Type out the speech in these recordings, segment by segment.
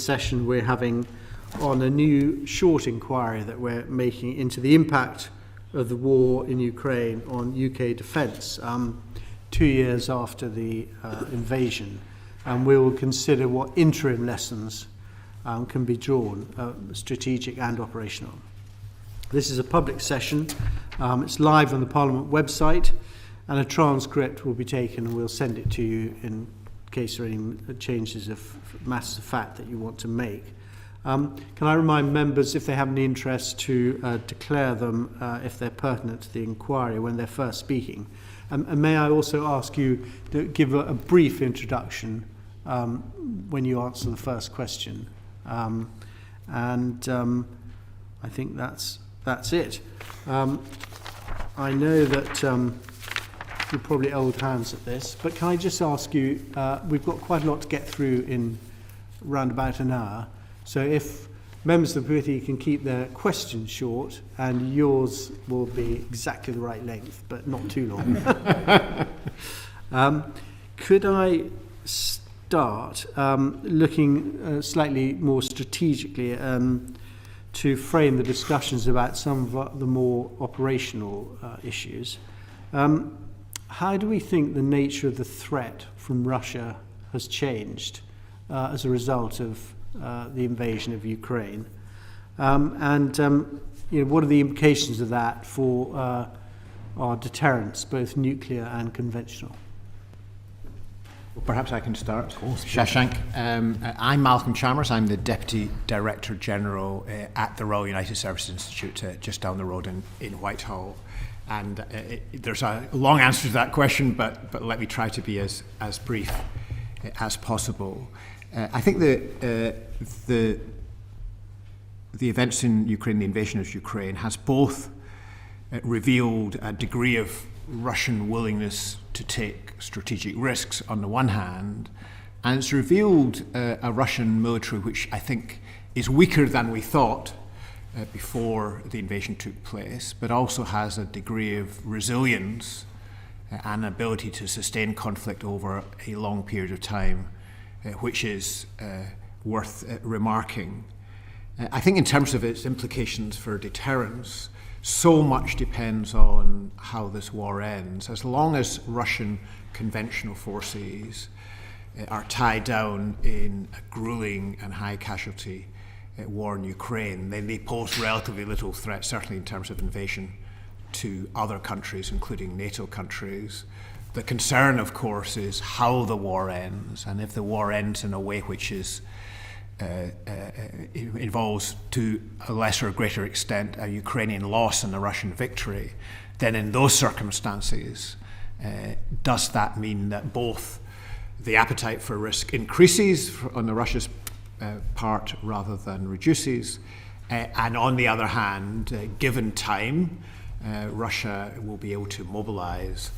session we're having on a new short inquiry that we're making into the impact of the war in Ukraine on UK defence 2 years after the invasion. And we will consider what interim lessons can be drawn, strategic and operational. This is a public session. It's live on the Parliament website, and a transcript will be taken and we'll send it to you in case there are any changes of matters of fact that you want to make. Can I remind members, if they have any interest, to declare them if they're pertinent to the inquiry when they're first speaking. And may I also ask you to give a brief introduction when you answer the first question. I think that's it. I know that you're probably old hands at this, but can I just ask you, we've got quite a lot to get through in round about an hour, so if members of the committee can keep their questions short, and yours will be exactly the right length, but not too long. Could I start looking slightly more strategically to frame the discussions about some of the more operational issues? How do we think the nature of the threat from Russia has changed as a result of the invasion of Ukraine? What are the implications of that for our deterrence, both nuclear and conventional? Well, perhaps I can start. Of course. Shashank. I'm Malcolm Chalmers. I'm the Deputy Director General at the Royal United Services Institute just down the road in Whitehall. And there's a long answer to that question, but let me try to be as brief as possible. I think the events in Ukraine, the invasion of Ukraine, has both revealed a degree of Russian willingness to take strategic risks on the one hand, and it's revealed a Russian military which I think is weaker than we thought before the invasion took place, but also has a degree of resilience and ability to sustain conflict over a long period of time, which is worth remarking. I think in terms of its implications for deterrence, so much depends on how this war ends. As long as Russian conventional forces are tied down in a grueling and high casualty war in Ukraine, then they pose relatively little threat, certainly in terms of invasion to other countries, including NATO countries. The concern, of course, is how the war ends, and if the war ends in a way which is involves to a lesser or greater extent a Ukrainian loss and a Russian victory, then in those circumstances, does that mean that both the appetite for risk increases on the Russia's part rather than reduces, and on the other hand, given time, Russia will be able to mobilize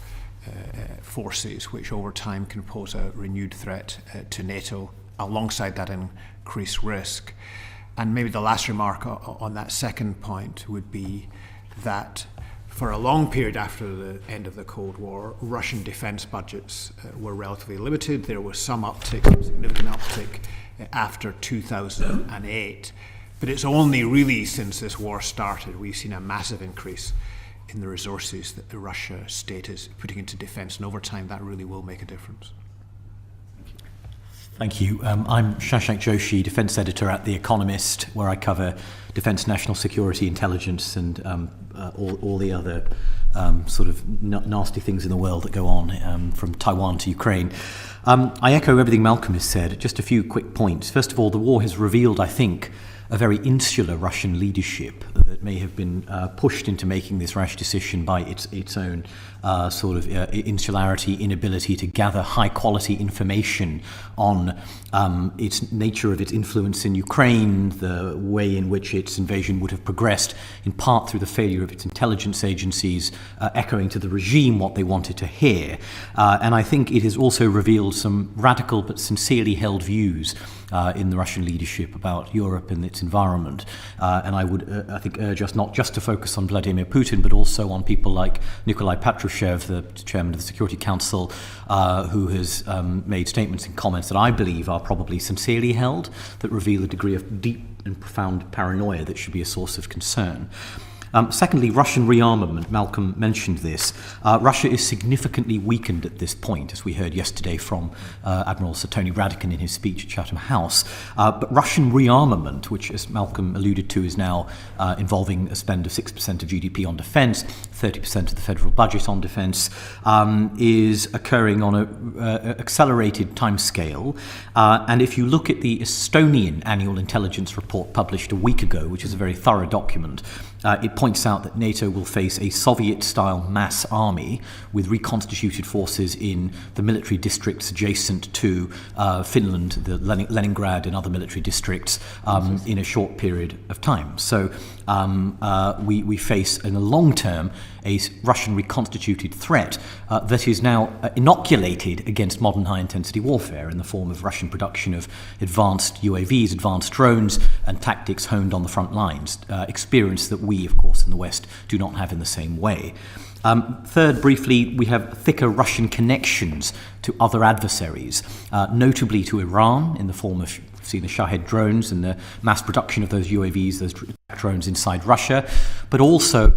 forces which over time can pose a renewed threat to NATO alongside that increased risk. And maybe the last remark on that second point would be that for a long period after the end of the Cold War, Russian defense budgets were relatively limited. There was some uptick, some significant uptick after 2008. But it's only really since this war started we've seen a massive increase in the resources that the Russia state is putting into defense. And over time, that really will make a difference. Thank you. I'm Shashank Joshi, Defence Editor at The Economist, where I cover defence, national security, intelligence, and all the other sort of nasty things in the world that go on, from Taiwan to Ukraine. I echo everything Malcolm has said. Just a few quick points. First of all, the war has revealed, I think, a very insular Russian leadership that may have been pushed into making this rash decision by its own sort of insularity, inability to gather high-quality information on its nature of its influence in Ukraine, the way in which its invasion would have progressed, in part through the failure of its intelligence agencies echoing to the regime what they wanted to hear. And I think it has also revealed some radical but sincerely held views in the Russian leadership about Europe and its environment. And I would, I think, urge us not just to focus on Vladimir Putin, but also on people like Nikolai Patrushev, the chairman of the Security Council, who has made statements and comments that I believe are probably sincerely held, that reveal a degree of deep and profound paranoia that should be a source of concern. Secondly, Russian rearmament. Malcolm mentioned this. Russia is significantly weakened at this point, as we heard yesterday from Admiral Sir Tony Radakin in his speech at Chatham House. But Russian rearmament, which, as Malcolm alluded to, is now involving a spend of 6% of GDP on defence, 30% of the federal budget on defence, is occurring on an accelerated timescale. And if you look at the Estonian annual intelligence report published a week ago, which is a very thorough document, it points out that NATO will face a Soviet-style mass army with reconstituted forces in the military districts adjacent to Finland, the Leningrad and other military districts in a short period of time. So we face in the long term a Russian reconstituted threat that is now inoculated against modern high-intensity warfare in the form of Russian production of advanced UAVs, advanced drones, and tactics honed on the front lines, experience that we, of course, in the West do not have in the same way. Third, briefly, we have thicker Russian connections to other adversaries, notably to Iran in the form of the Shahed drones and the mass production of those UAVs, those drones inside Russia. But also,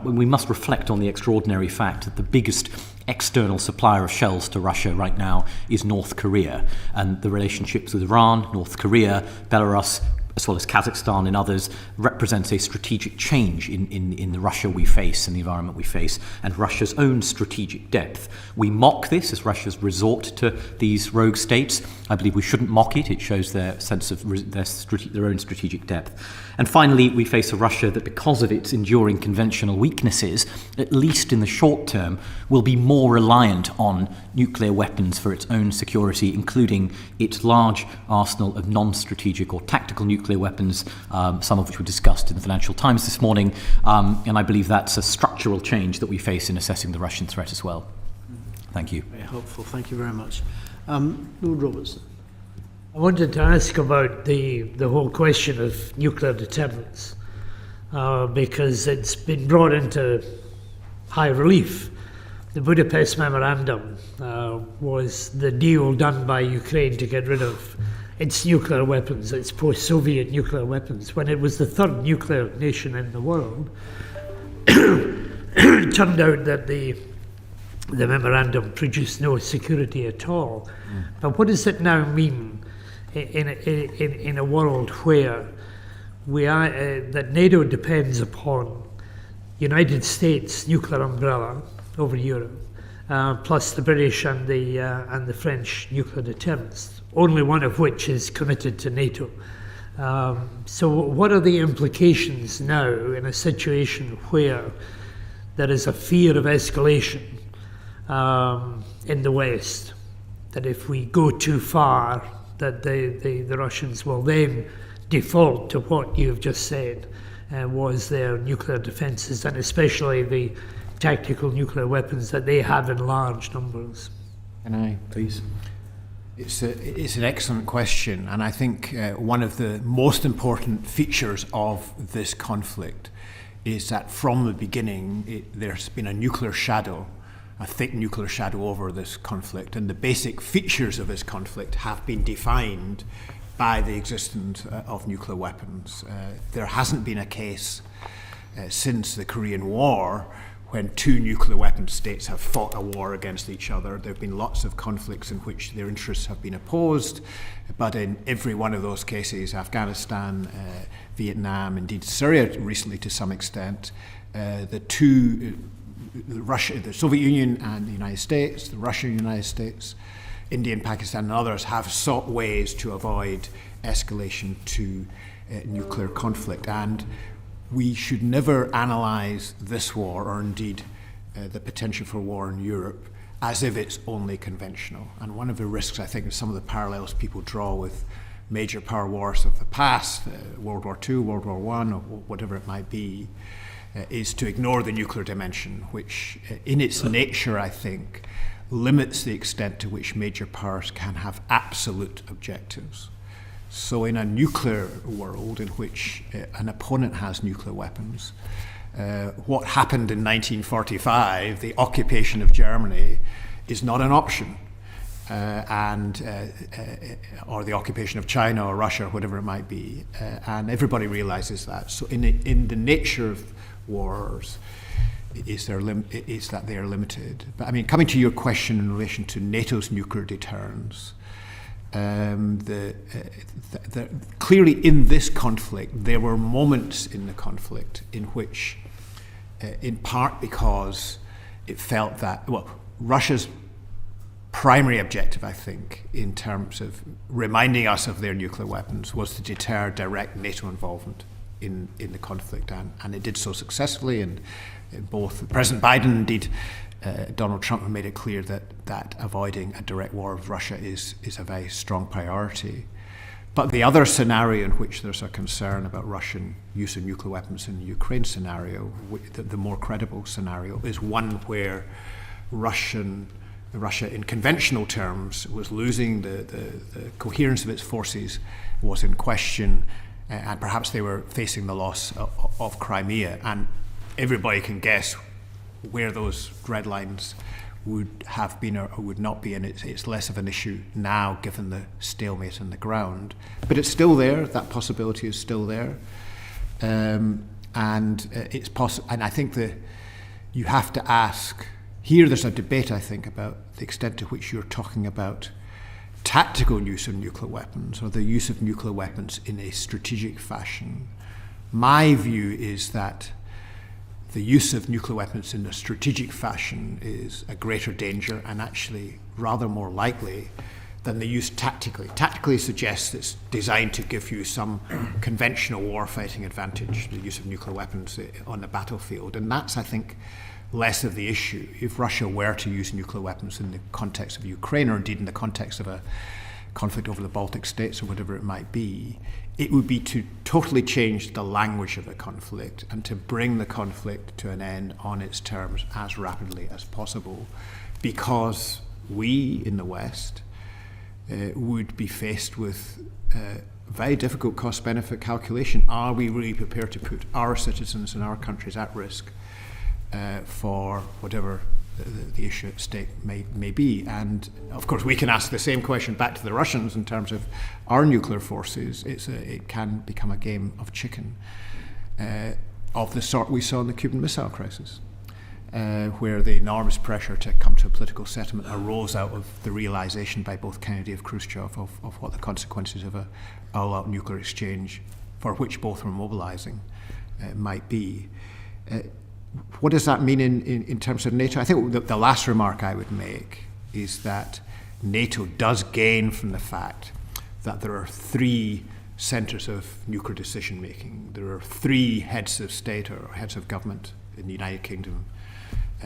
we must reflect on the extraordinary fact that the biggest external supplier of shells to Russia right now is North Korea. And the relationships with Iran, North Korea, Belarus, as well as Kazakhstan and others, represents a strategic change in the Russia we face and the environment we face, and Russia's own strategic depth. We mock this as Russia's resort to these rogue states. I believe we shouldn't mock it. It shows their sense of their own strategic depth. And finally, we face a Russia that, because of its enduring conventional weaknesses, at least in the short term, will be more reliant on nuclear weapons for its own security, including its large arsenal of non-strategic or tactical nuclear weapons, some of which were discussed in the Financial Times this morning. And I believe that's a structural change that we face in assessing the Russian threat as well. Thank you. Very helpful. Thank you very much. Lord Robertson. I wanted to ask about the whole question of nuclear deterrence, because it's been brought into high relief. The Budapest Memorandum was the deal done by Ukraine to get rid of its nuclear weapons, its post-Soviet nuclear weapons, when it was the third nuclear nation in the world. It turned out that the memorandum produced no security at all. But what does it now mean in a world where that NATO depends upon United States nuclear umbrella over Europe, plus the British and the French nuclear deterrence, only one of which is committed to NATO. So what are the implications now in a situation where there is a fear of escalation in the West, that if we go too far, that the Russians will then default to what you've just said was their nuclear defences, and especially the tactical nuclear weapons that they have in large numbers? Can I, please? It's an excellent question, and I think one of the most important features of this conflict is that from the beginning there's been a nuclear shadow, a thick nuclear shadow over this conflict, and the basic features of this conflict have been defined by the existence of nuclear weapons. There hasn't been a case since the Korean War when two nuclear weapon states have fought a war against each other. There have been lots of conflicts in which their interests have been opposed, but in every one of those cases, Afghanistan, Vietnam, indeed Syria recently to some extent, the Soviet Union and the United States, the Russia and the United States, India and Pakistan and others have sought ways to avoid escalation to nuclear conflict. And we should never analyse this war, or indeed the potential for war in Europe, as if it's only conventional. And one of the risks, I think, is some of the parallels people draw with major power wars of the past, World War II, World War I, or whatever it might be, is to ignore the nuclear dimension, which in its nature, I think, limits the extent to which major powers can have absolute objectives. So in a nuclear world in which an opponent has nuclear weapons, what happened in 1945, the occupation of Germany, is not an option. Or the occupation of China or Russia or whatever it might be. And everybody realizes that. So in the nature of wars is that they are limited. But I mean, coming to your question in relation to NATO's nuclear deterrence, clearly in this conflict, there were moments in the conflict in which, in part because it felt that, well, Russia's primary objective, I think, in terms of reminding us of their nuclear weapons, was to deter direct NATO involvement in the conflict, and it did so successfully. And both President Biden, indeed Donald Trump, have made it clear that avoiding a direct war with Russia is a very strong priority. But the other scenario in which there's a concern about Russian use of nuclear weapons in the Ukraine scenario, the more credible scenario, is one where Russia, in conventional terms, was losing the coherence of its forces, was in question, and perhaps they were facing the loss of Crimea. And everybody can guess where those red lines would have been or would not be, and it's less of an issue now given the stalemate on the ground. But it's still there. That possibility is still there, and it's possible. And I think that you have to ask. Here there's a debate, I think, about the extent to which you're talking about tactical use of nuclear weapons or the use of nuclear weapons in a strategic fashion. My view is that the use of nuclear weapons in a strategic fashion is a greater danger and actually rather more likely than the use tactically. Tactically suggests it's designed to give you some conventional warfighting advantage, the use of nuclear weapons on the battlefield. And that's, I think, less of the issue. If Russia were to use nuclear weapons in the context of Ukraine, or indeed in the context of a conflict over the Baltic states or whatever it might be, it would be to totally change the language of the conflict and to bring the conflict to an end on its terms as rapidly as possible, because we in the West would be faced with very difficult cost-benefit calculation. Are we really prepared to put our citizens and our countries at risk for whatever the issue at stake may be? And of course we can ask the same question back to the Russians in terms of our nuclear forces. It can become a game of chicken of the sort we saw in the Cuban Missile Crisis, where the enormous pressure to come to a political settlement arose out of the realization by both Kennedy and Khrushchev of what the consequences of a all-out nuclear exchange, for which both were mobilizing, might be. What does that mean in terms of NATO? I think the last remark I would make is that NATO does gain from the fact that there are three centres of nuclear decision making. There are three heads of state or heads of government in the United Kingdom,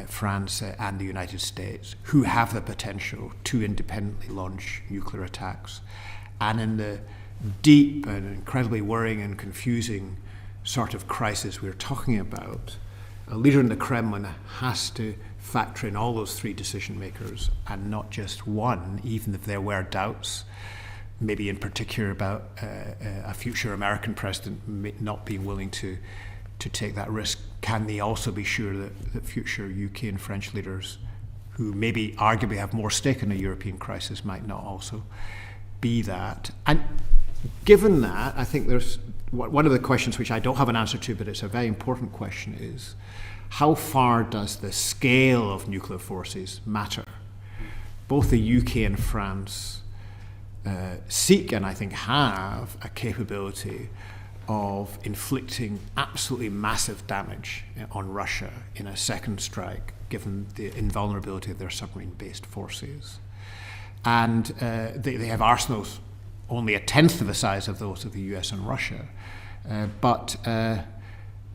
France and the United States, who have the potential to independently launch nuclear attacks. And in the deep and incredibly worrying and confusing sort of crisis we're talking about, a leader in the Kremlin has to factor in all those three decision makers and not just one, even if there were doubts, maybe in particular about a future American president not being willing to take that risk. Can they also be sure that future UK and French leaders, who maybe arguably have more stake in a European crisis, might not also be that? And given that, I think there's one of the questions which I don't have an answer to, but it's a very important question, is how far does the scale of nuclear forces matter? Both the UK and France seek, and I think have, a capability of inflicting absolutely massive damage on Russia in a second strike, given the invulnerability of their submarine-based forces. And they have arsenals only a tenth of the size of those of the US and Russia. But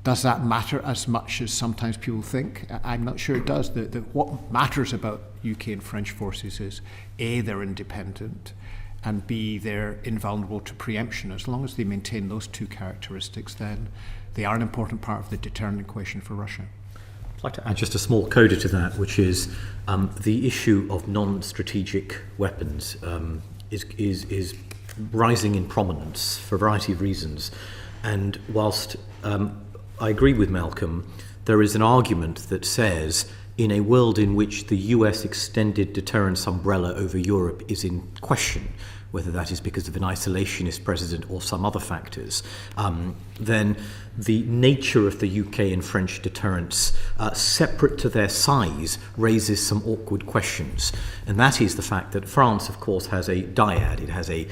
does that matter as much as sometimes people think? I'm not sure it does. What matters about UK and French forces is A, they're independent, and B, they're invulnerable to preemption. As long as they maintain those two characteristics, then they are an important part of the deterrent equation for Russia. I'd like to add just a small coda to that, which is the issue of non-strategic weapons is rising in prominence for a variety of reasons. And whilst I agree with Malcolm, there is an argument that says in a world in which the US extended deterrence umbrella over Europe is in question, whether that is because of an isolationist president or some other factors, then the nature of the UK and French deterrence, separate to their size, raises some awkward questions. And that is the fact that France, of course, has a dyad. It has a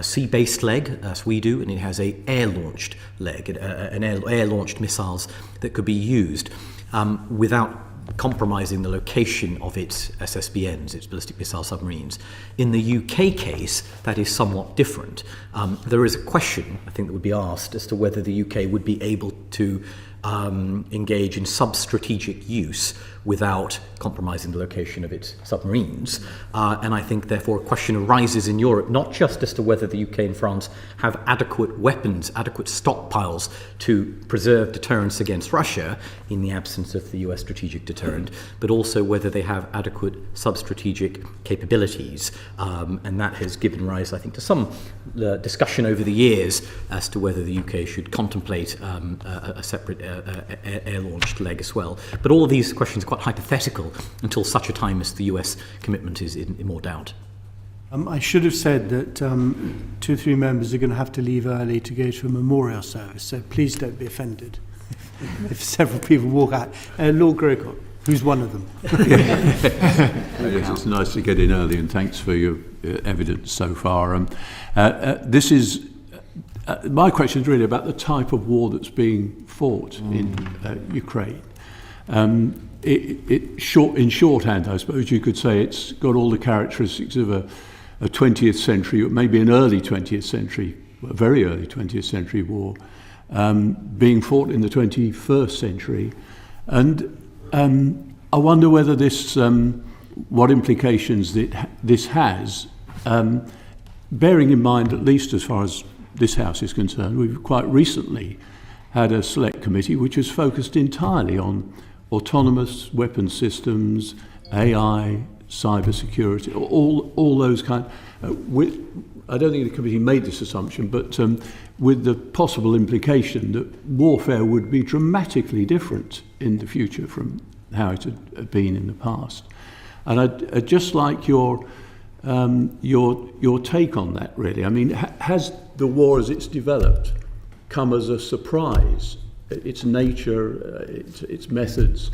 sea-based leg, as we do, and it has a air-launched leg, air-launched missiles that could be used without compromising the location of its SSBNs, its ballistic missile submarines. In the UK case, that is somewhat different. There is a question, I think, that would be asked as to whether the UK would be able to engage in sub-strategic use without compromising the location of its submarines. And I think, therefore, a question arises in Europe, not just as to whether the UK and France have adequate weapons, adequate stockpiles to preserve deterrence against Russia in the absence of the US strategic deterrent, but also whether they have adequate sub-strategic capabilities. And that has given rise, I think, to some discussion over the years as to whether the UK should contemplate a separate air-launched leg as well. But all of these questions are quite hypothetical until such a time as the US commitment is in more doubt. I should have said that 2 or 3 members are going to have to leave early to go to a memorial service, so please don't be offended if several people walk out. Lord Grocott, who's one of them? Yes, it's nice to get in early, and thanks for your evidence so far. This is my question is really about the type of war that's being fought in Ukraine. In shorthand, I suppose you could say it's got all the characteristics of a 20th century, or maybe an early 20th century, a very early 20th century war, being fought in the 21st century. And I wonder whether this, what implications this has, bearing in mind, at least as far as this House is concerned, we've quite recently had a select committee which has focused entirely on autonomous weapon systems, AI, cyber security, all those kind. I don't think the committee made this assumption, but with the possible implication that warfare would be dramatically different in the future from how it had been in the past. And I'd just like your take on that, really. I mean, has the war as it's developed come as a surprise? Its nature, its methods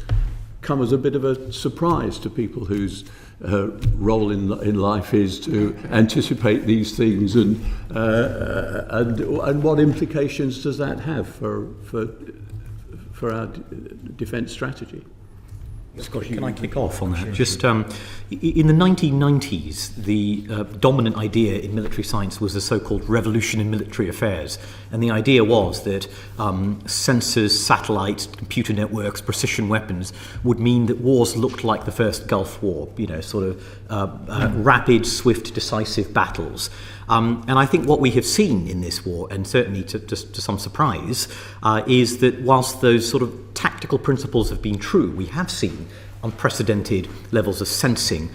come as a bit of a surprise to people whose role in life is to anticipate these things, and what implications does that have for our defence strategy? Scott, can I kick off on that? Sure. Just in the 1990s, the dominant idea in military science was the so-called revolution in military affairs. And the idea was that sensors, satellites, computer networks, precision weapons would mean that wars looked like the first Gulf War, sort of rapid, swift, decisive battles. And I think what we have seen in this war, and certainly to some surprise, is that whilst those sort of tactical principles have been true, we have seen unprecedented levels of sensing,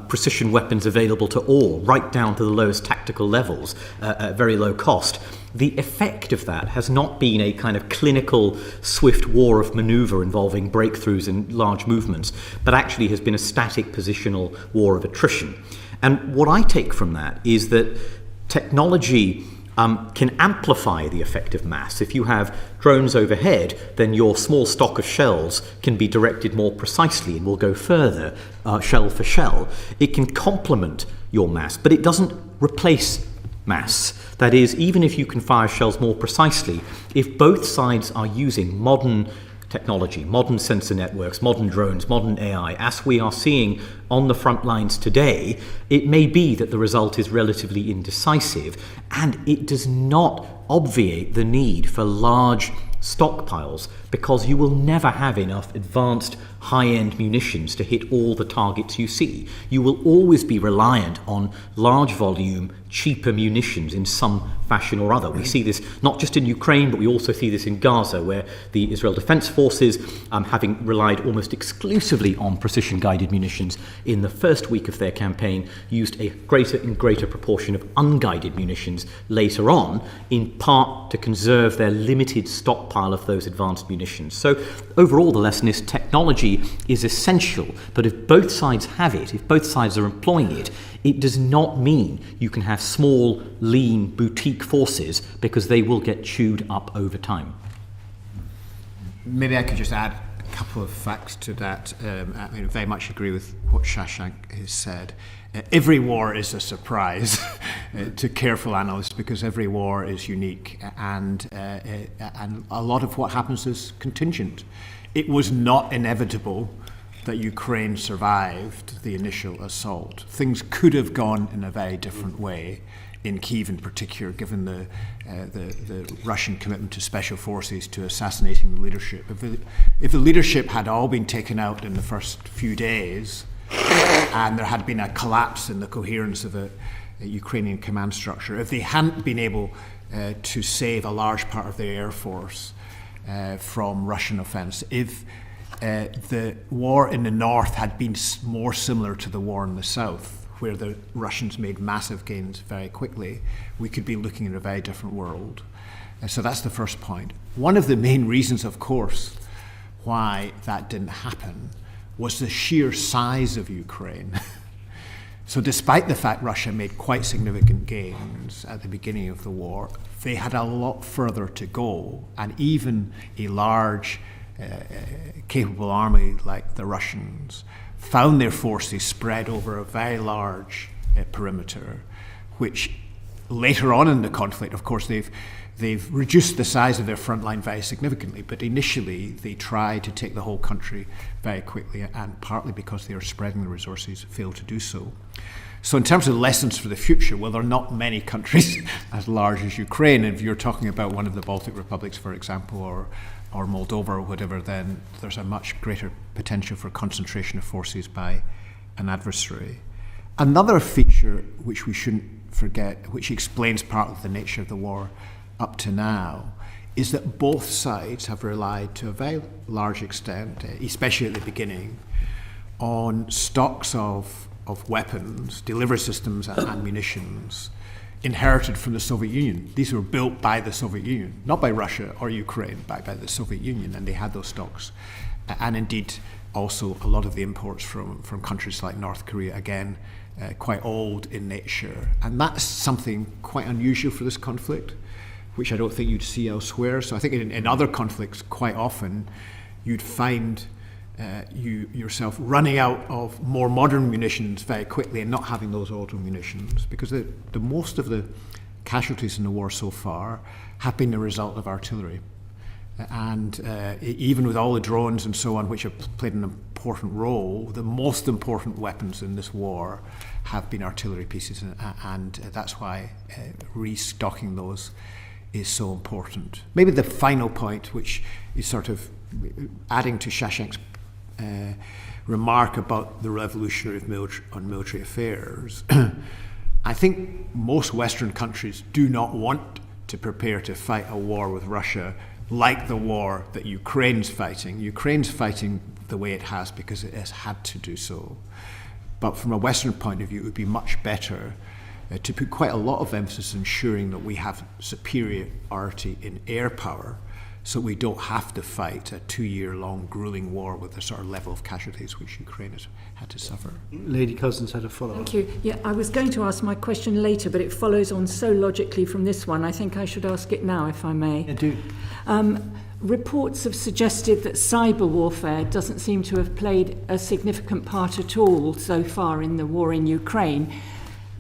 precision weapons available to all, right down to the lowest tactical levels at very low cost. The effect of that has not been a kind of clinical, swift war of maneuver involving breakthroughs and large movements, but actually has been a static positional war of attrition. And what I take from that is that technology can amplify the effect of mass. If you have drones overhead, then your small stock of shells can be directed more precisely and will go further, shell for shell. It can complement your mass, but it doesn't replace mass. That is, even if you can fire shells more precisely, if both sides are using modern technology, modern sensor networks, modern drones, modern AI, as we are seeing on the front lines today, it may be that the result is relatively indecisive, and it does not obviate the need for large stockpiles, because you will never have enough advanced high-end munitions to hit all the targets you see. You will always be reliant on large volume, cheaper munitions in some fashion or other. We see this not just in Ukraine, but we also see this in Gaza, where the Israel Defense Forces, having relied almost exclusively on precision-guided munitions in the first week of their campaign, used a greater and greater proportion of unguided munitions later on, in part to conserve their limited stockpile of those advanced munitions. So overall, the lesson is technology is essential, but if both sides have it, if both sides are employing it, it does not mean you can have small, lean, boutique forces, because they will get chewed up over time. Maybe I could just add a couple of facts to that. I very much agree with what Shashank has said. Every war is a surprise to careful analysts, because every war is unique, and a lot of what happens is contingent. It was not inevitable that Ukraine survived the initial assault. Things could have gone in a very different way, in Kyiv in particular, given the Russian commitment to special forces to assassinating the leadership. If the leadership had all been taken out in the first few days, and there had been a collapse in the coherence of a Ukrainian command structure, if they hadn't been able to save a large part of their air force from Russian offense, if the war in the north had been more similar to the war in the south, where the Russians made massive gains very quickly, we could be looking at a very different world. So that's the first point. One of the main reasons, of course, why that didn't happen was the sheer size of Ukraine. So despite the fact Russia made quite significant gains at the beginning of the war, they had a lot further to go, and even a large capable army like the Russians found their forces spread over a very large perimeter, which later on in the conflict, of course, they've reduced the size of their front line very significantly, but initially they tried to take the whole country very quickly, and partly because they are spreading the resources, failed to do so. So in terms of lessons for the future, well, there are not many countries as large as Ukraine. If you're talking about one of the Baltic republics, for example, or Moldova or whatever, then there's a much greater potential for concentration of forces by an adversary. Another feature which we shouldn't forget, which explains part of the nature of the war up to now, is that both sides have relied to a very large extent, especially at the beginning, on stocks of weapons, delivery systems and munitions inherited from the Soviet Union. These were built by the Soviet Union, not by Russia or Ukraine, but by the Soviet Union, and they had those stocks. And indeed, also a lot of the imports from countries like North Korea, again, quite old in nature. And that's something quite unusual for this conflict, which I don't think you'd see elsewhere. So I think in other conflicts, quite often, you'd find you yourself running out of more modern munitions very quickly and not having those older munitions, because the most of the casualties in the war so far have been the result of artillery. And even with all the drones and so on, which have played an important role, the most important weapons in this war have been artillery pieces, and that's why restocking those is so important. Maybe the final point, which is sort of adding to Shashank's remark about the revolutionary on military affairs, I think most Western countries do not want to prepare to fight a war with Russia like the war that Ukraine's fighting. Ukraine's fighting the way it has because it has had to do so. But from a Western point of view, it would be much better to put quite a lot of emphasis on ensuring that we have superiority in air power, so we don't have to fight a 2-year-long grueling war with the sort of level of casualties which Ukraine has had to suffer. Lady Cousins had a follow-up. Thank you. Yeah, I was going to ask my question later, but it follows on so logically from this one. I think I should ask it now, if I may. Yeah, do. Reports have suggested that cyber warfare doesn't seem to have played a significant part at all so far in the war in Ukraine.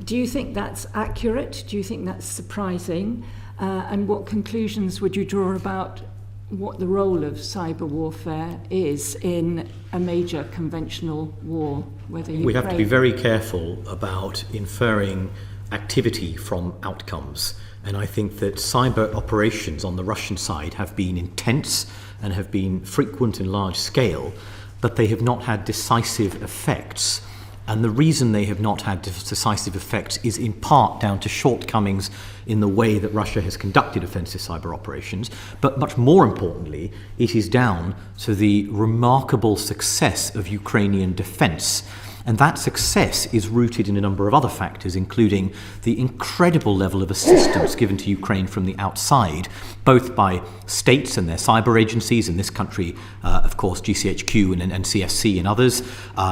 Do you think that's accurate? Do you think that's surprising? And what conclusions would you draw about what the role of cyber warfare is in a major conventional war, whether Ukraine... We have to be very careful about inferring activity from outcomes. And I think that cyber operations on the Russian side have been intense and have been frequent and large scale, but they have not had decisive effects And the reason they have not had decisive effects is in part down to shortcomings in the way that Russia has conducted offensive cyber operations. But much more importantly, it is down to the remarkable success of Ukrainian defense. And that success is rooted in a number of other factors, including the incredible level of assistance given to Ukraine from the outside, both by states and their cyber agencies, in this country, of course, GCHQ and CSC and others,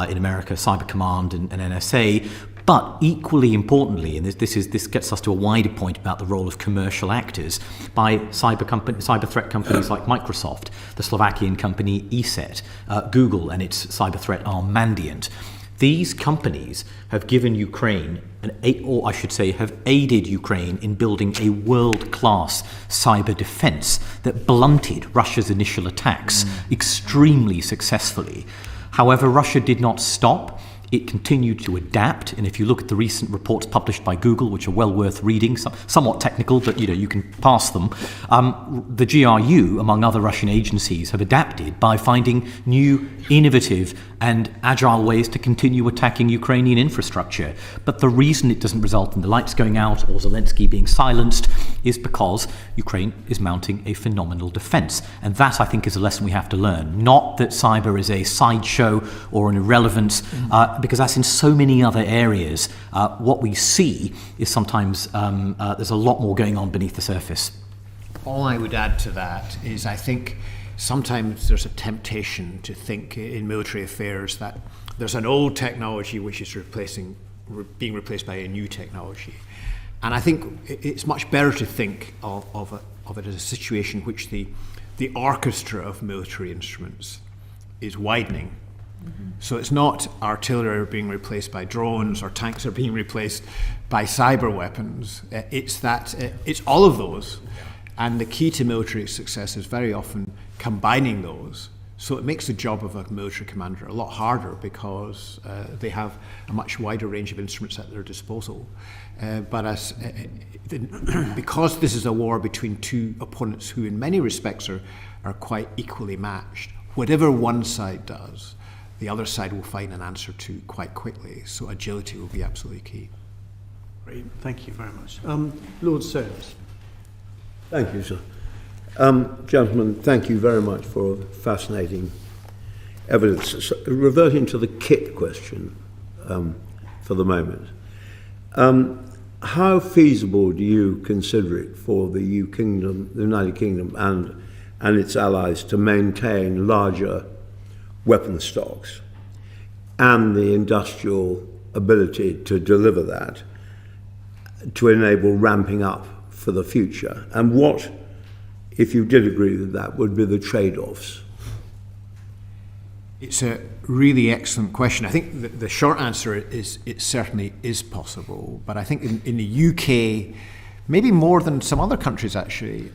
in America, Cyber Command and NSA, but equally importantly, and this gets us to a wider point about the role of commercial actors, by cyber threat companies like Microsoft, the Slovakian company ESET, Google and its cyber threat arm Mandiant. These companies have given Ukraine, or I should say, have aided Ukraine in building a world-class cyber defense that blunted Russia's initial attacks extremely successfully. However, Russia did not stop. It continued to adapt, and if you look at the recent reports published by Google, which are well worth reading, somewhat technical, but you can pass them, the GRU, among other Russian agencies, have adapted by finding new, innovative and agile ways to continue attacking Ukrainian infrastructure. But the reason it doesn't result in the lights going out or Zelensky being silenced is because Ukraine is mounting a phenomenal defense. And that, I think, is a lesson we have to learn. Not that cyber is a sideshow or an irrelevance, because that's in so many other areas. What we see is sometimes there's a lot more going on beneath the surface. All I would add to that is I think sometimes there's a temptation to think in military affairs that there's an old technology which is being replaced by a new technology. And I think it's much better to think of it as a situation in which the orchestra of military instruments is widening. So it's not artillery being replaced by drones or tanks are being replaced by cyber weapons. It's all of those. And the key to military success is very often combining those. So it makes the job of a military commander a lot harder because they have a much wider range of instruments at their disposal. Because this is a war between two opponents who in many respects are quite equally matched, whatever one side does, the other side will find an answer to quite quickly. So agility will be absolutely key. Great, thank you very much. Lord Soames. Thank you, sir. Gentlemen, thank you very much for fascinating evidence. So, reverting to the kit question for the moment, how feasible do you consider it for the United Kingdom and its allies to maintain larger weapon stocks and the industrial ability to deliver that to enable ramping up for the future? And what, if you did agree with that, would be the trade-offs? It's a really excellent question. I think the short answer is it certainly is possible. But I think in the UK, maybe more than some other countries actually,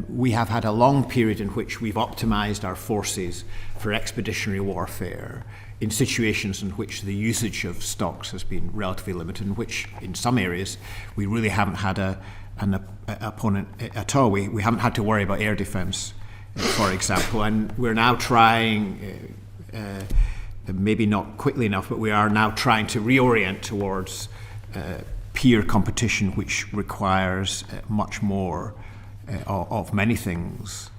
we have had a long period in which we've optimized our forces for expeditionary warfare in situations in which the usage of stocks has been relatively limited, in which in some areas we really haven't had an opponent at all. We haven't had to worry about air defense, for example, and we're now trying, maybe not quickly enough, but we are now trying to reorient towards peer competition, which requires much more of many things.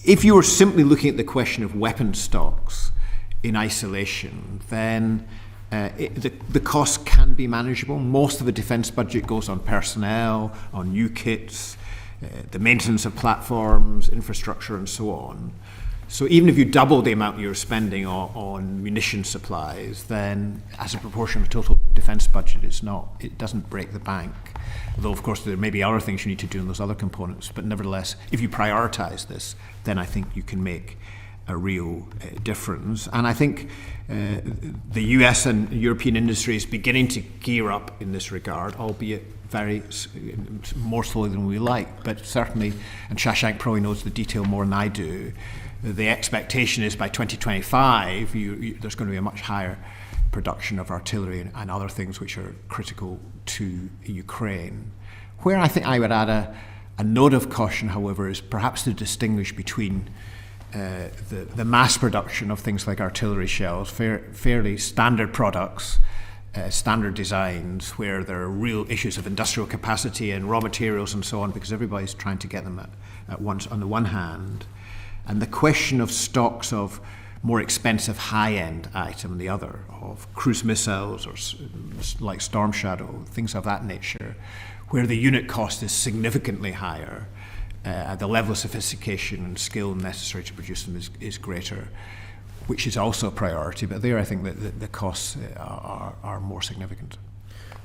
If you were simply looking at the question of weapon stocks in isolation, then the cost can be manageable. Most of the defence budget goes on personnel, on new kits, the maintenance of platforms, infrastructure, and so on. So even if you double the amount you're spending on munition supplies, then as a proportion of the total defence budget, it doesn't break the bank. Although, of course, there may be other things you need to do in those other components. But nevertheless, if you prioritise this, then I think you can make a real difference. And I think the US and European industry is beginning to gear up in this regard, albeit very more slowly than we like. But certainly, and Shashank probably knows the detail more than I do, the expectation is by 2025, there's going to be a much higher production of artillery and other things which are critical to Ukraine. Where I think I would add a note of caution, however, is perhaps to distinguish between the mass production of things like artillery shells, fairly standard products, standard designs, where there are real issues of industrial capacity and raw materials and so on, because everybody's trying to get them at once on the one hand. And the question of stocks of more expensive high-end item on the other, of cruise missiles or like Storm Shadow, things of that nature, where the unit cost is significantly higher, the level of sophistication and skill necessary to produce them is greater, which is also a priority. But there I think that the costs are more significant.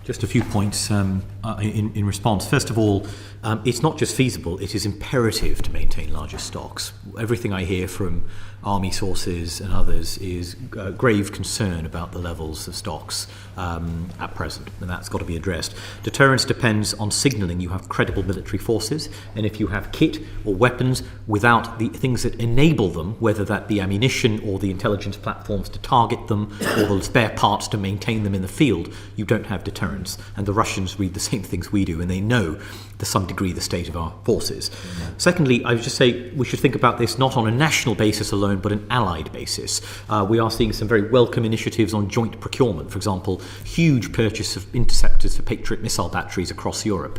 Just a few points in response. First of all, it's not just feasible, it is imperative to maintain larger stocks. Everything I hear from army sources and others is grave concern about the levels of stocks at present, and that's got to be addressed. Deterrence depends on signalling you have credible military forces, and if you have kit or weapons without the things that enable them, whether that be ammunition or the intelligence platforms to target them or the spare parts to maintain them in the field, you don't have deterrence. And the Russians read the same things we do, and they know to some degree the state of our forces. Secondly, I would just say we should think about this not on a national basis alone, but an allied basis. We are seeing some very welcome initiatives on joint procurement. For example, huge purchase of interceptors for Patriot missile batteries across Europe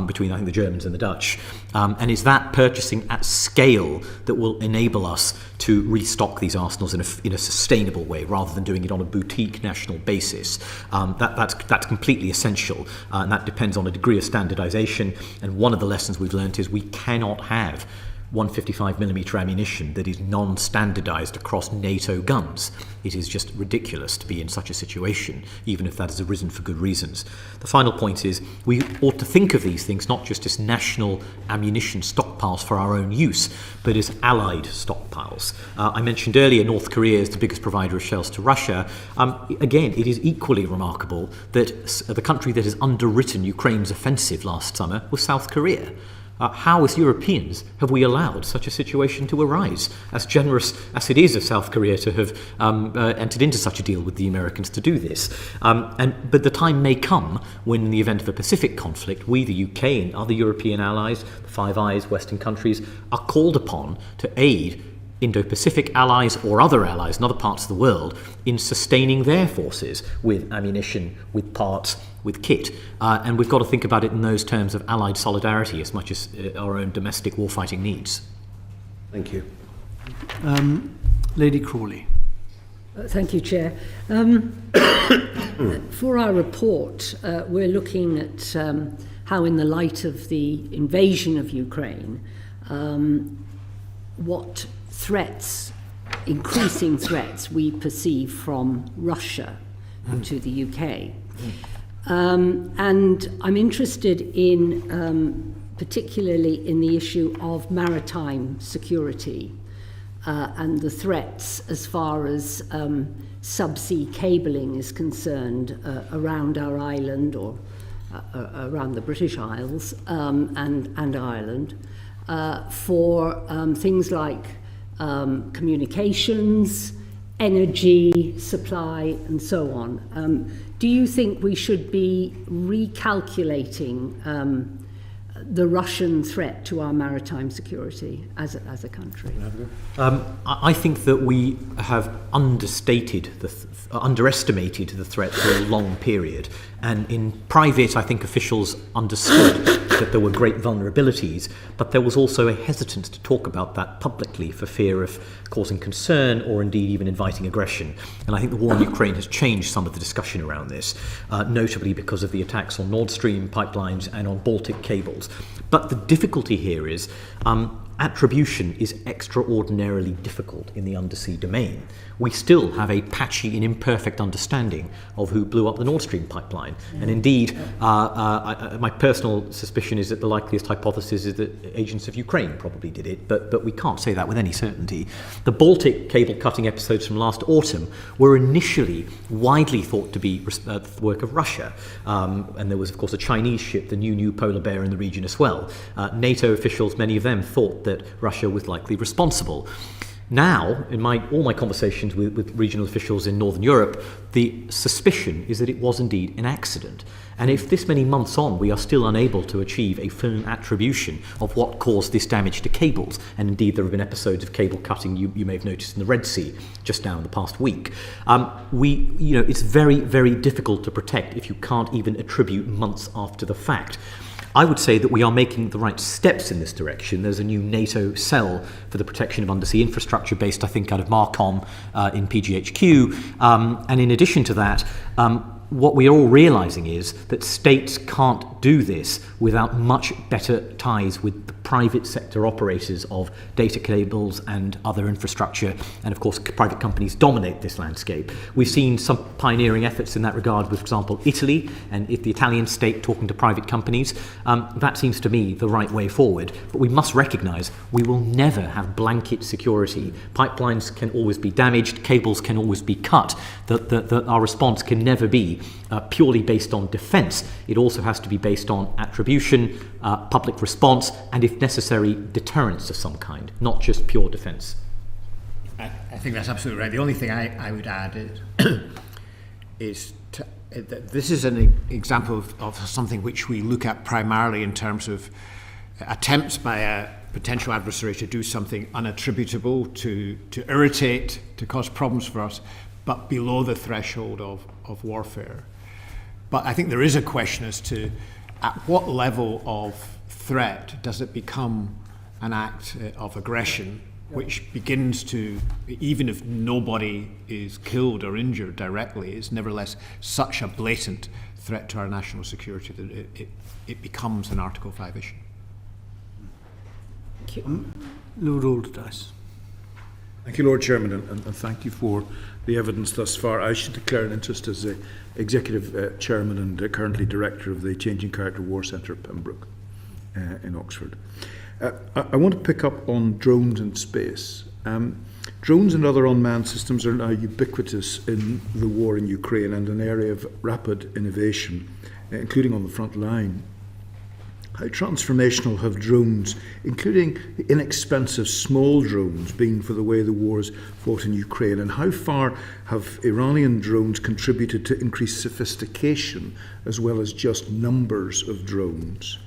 between, I think, the Germans and the Dutch. And it's that purchasing at scale that will enable us to restock these arsenals in a sustainable way, rather than doing it on a boutique national basis. That's completely essential, and that depends on a degree of standardization. And one of the lessons we've learned is we cannot have 155mm ammunition that is non-standardized across NATO guns. It is just ridiculous to be in such a situation, even if that has arisen for good reasons. The final point is we ought to think of these things not just as national ammunition stockpiles for our own use, but as allied stockpiles. I mentioned earlier North Korea is the biggest provider of shells to Russia. Again, it is equally remarkable that the country that has underwritten Ukraine's offensive last summer was South Korea. How, as Europeans, have we allowed such a situation to arise? As generous as it is of South Korea to have entered into such a deal with the Americans to do this. But the time may come when, in the event of a Pacific conflict, we, the UK and other European allies, the Five Eyes, Western countries, are called upon to aid Indo-Pacific allies or other allies in other parts of the world in sustaining their forces with ammunition, with parts, with kit. And we've got to think about it in those terms of allied solidarity as much as our own domestic warfighting needs. Thank you. Lady Crawley. Thank you, Chair. For our report, we're looking at how, in the light of the invasion of Ukraine, what threats, increasing threats, we perceive from Russia to the UK. And I'm interested in, particularly in the issue of maritime security and the threats as far as subsea cabling is concerned around our island or around the British Isles and Ireland for things like communications, energy supply, and so on. Do you think we should be recalculating the Russian threat to our maritime security as a country? I think that we have underestimated the threat for a long period. And in private, I think officials understood that there were great vulnerabilities, but there was also a hesitance to talk about that publicly for fear of causing concern or indeed even inviting aggression. And I think the war in Ukraine has changed some of the discussion around this, notably because of the attacks on Nord Stream pipelines and on Baltic cables. But the difficulty here is attribution is extraordinarily difficult in the undersea domain. We still have a patchy and imperfect understanding of who blew up the Nord Stream pipeline. And indeed, my personal suspicion is that the likeliest hypothesis is that agents of Ukraine probably did it, but we can't say that with any certainty. The Baltic cable cutting episodes from last autumn were initially widely thought to be the work of Russia. And there was, of course, a Chinese ship, the New Polar Bear, in the region as well. NATO officials, many of them, thought that Russia was likely responsible. Now, in all my conversations with regional officials in Northern Europe, the suspicion is that it was indeed an accident. And if this many months on we are still unable to achieve a firm attribution of what caused this damage to cables, and indeed there have been episodes of cable cutting you may have noticed in the Red Sea just now in the past week, it's very, very difficult to protect if you can't even attribute months after the fact. I would say that we are making the right steps in this direction. There's a new NATO cell for the protection of undersea infrastructure based, I think, out of Marcom in PGHQ. And in addition to that, what we're all realizing is that states can't do this without much better ties with the private sector operators of data cables and other infrastructure. And of course, private companies dominate this landscape. We've seen some pioneering efforts in that regard with, for example, Italy, and if the Italian state talking to private companies. That seems to me the right way forward. But we must recognize we will never have blanket security. Pipelines can always be damaged, cables can always be cut. Our response can never be purely based on defense. It also has to be based on attribution, public response, and if necessary, deterrence of some kind, not just pure defense. I think that's absolutely right. The only thing I would add is that this is an example of something which we look at primarily in terms of attempts by a potential adversary to do something unattributable, to irritate, to cause problems for us, but below the threshold of warfare. But I think there is a question as to at what level of threat does it become an act of aggression which begins to, even if nobody is killed or injured directly, is nevertheless such a blatant threat to our national security that it becomes an Article 5 issue. Thank you. Lord Alderdice. Thank you, Lord Chairman, and thank you for the evidence thus far. I should declare an interest as the Executive Chairman and currently Director of the Changing Character War Centre at Pembroke in Oxford. I want to pick up on drones in space. Drones and other unmanned systems are now ubiquitous in the war in Ukraine and an area of rapid innovation, including on the front line. How transformational have drones, including the inexpensive small drones, been for the way the war is fought in Ukraine? And how far have Iranian drones contributed to increased sophistication as well as just numbers of drones?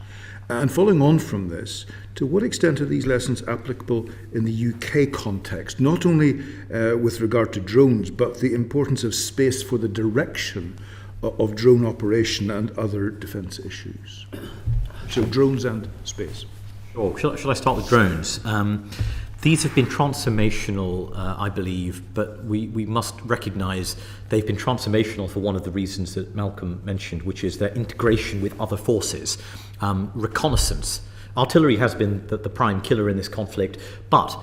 And following on from this, to what extent are these lessons applicable in the UK context, not only with regard to drones, but the importance of space for the direction of drone operation and other defence issues? So drones and space. Sure. Shall I start with drones? These have been transformational, I believe, but we must recognise they've been transformational for one of the reasons that Malcolm mentioned, which is their integration with other forces. Reconnaissance. Artillery has been the prime killer in this conflict, but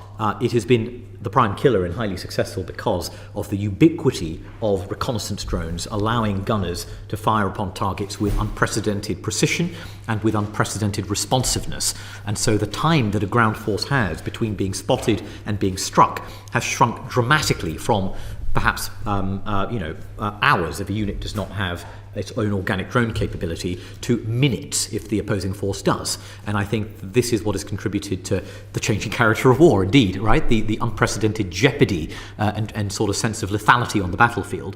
it has been the prime killer and highly successful because of the ubiquity of reconnaissance drones, allowing gunners to fire upon targets with unprecedented precision and with unprecedented responsiveness. And so the time that a ground force has between being spotted and being struck has shrunk dramatically from perhaps hours if a unit does not have its own organic drone capability to minutes if the opposing force does. And I think this is what has contributed to the changing character of war, indeed, right? The unprecedented jeopardy and sort of sense of lethality on the battlefield.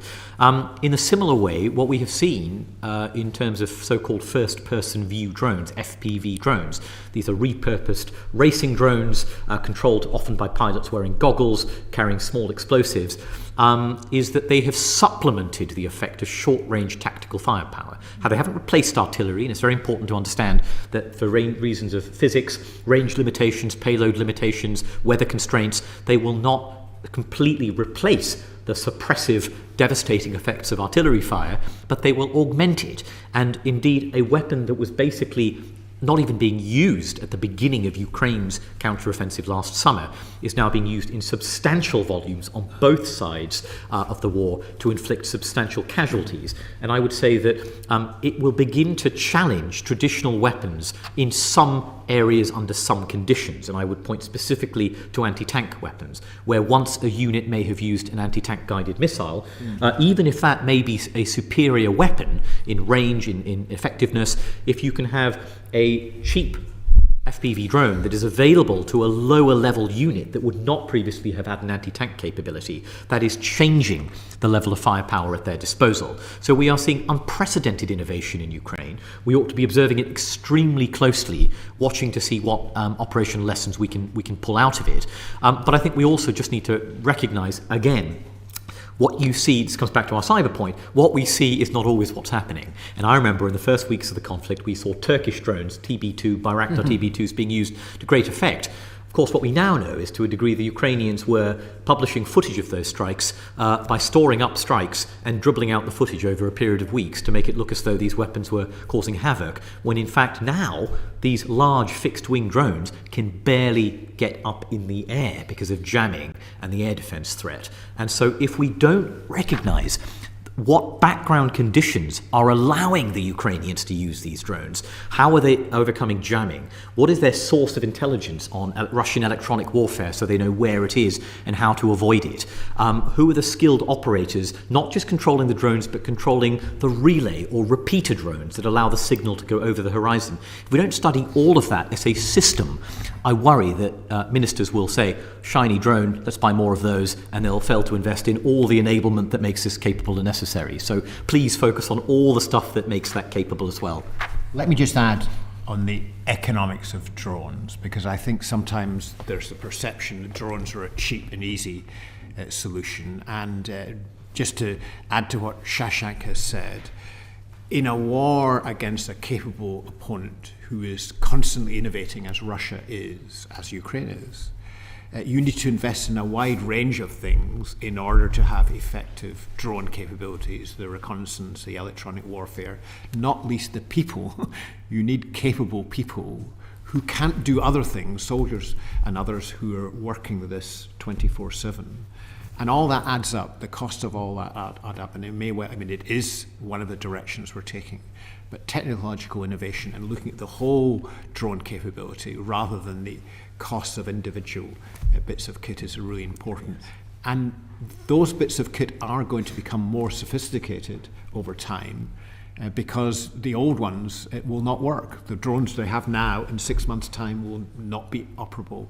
In a similar way, what we have seen in terms of so-called first-person view drones, FPV drones, these are repurposed racing drones controlled often by pilots wearing goggles, carrying small explosives, is that they have supplemented the effect of short-range tactical firepower. How they haven't replaced artillery, and it's very important to understand that for reasons of physics, range limitations, payload limitations, weather constraints, they will not completely replace the suppressive, devastating effects of artillery fire, but they will augment it. And indeed, a weapon that was basically not even being used at the beginning of Ukraine's counteroffensive last summer is now being used in substantial volumes on both sides of the war to inflict substantial casualties. And I would say that it will begin to challenge traditional weapons in some areas under some conditions. And I would point specifically to anti-tank weapons, where once a unit may have used an anti-tank guided missile, even if that may be a superior weapon in range, in effectiveness, if you can have a cheap FPV drone that is available to a lower level unit that would not previously have had an anti-tank capability. That is changing the level of firepower at their disposal. So we are seeing unprecedented innovation in Ukraine. We ought to be observing it extremely closely, watching to see what operational lessons we can pull out of it. But I think we also just need to recognise, again, what you see, this comes back to our cyber point, what we see is not always what's happening. And I remember in the first weeks of the conflict, we saw Turkish drones, TB2, Bayraktar TB2s being used to great effect. Of course, what we now know is, to a degree, the Ukrainians were publishing footage of those strikes by storing up strikes and dribbling out the footage over a period of weeks to make it look as though these weapons were causing havoc, when in fact now these large fixed-wing drones can barely get up in the air because of jamming and the air defense threat. And so if we don't recognize what background conditions are allowing the Ukrainians to use these drones? How are they overcoming jamming? What is their source of intelligence on Russian electronic warfare so they know where it is and how to avoid it? Who are the skilled operators, not just controlling the drones, but controlling the relay or repeater drones that allow the signal to go over the horizon? If we don't study all of that as a system, I worry that ministers will say, shiny drone, let's buy more of those, and they'll fail to invest in all the enablement that makes this capable and necessary. So please focus on all the stuff that makes that capable as well. Let me just add on the economics of drones, because I think sometimes there's the perception that drones are a cheap and easy solution. And just to add to what Shashank has said, in a war against a capable opponent who is constantly innovating, as Russia is, as Ukraine is, you need to invest in a wide range of things in order to have effective drone capabilities, the reconnaissance, the electronic warfare, not least the people. You need capable people who can't do other things, soldiers and others who are working with this 24/7. And all that adds up, the cost of all that add up, and it may well, I mean, it is one of the directions we're taking. But technological innovation and looking at the whole drone capability rather than the cost of individual bits of kit is really important. And those bits of kit are going to become more sophisticated over time because the old ones will not work. The drones they have now in 6 months' time will not be operable.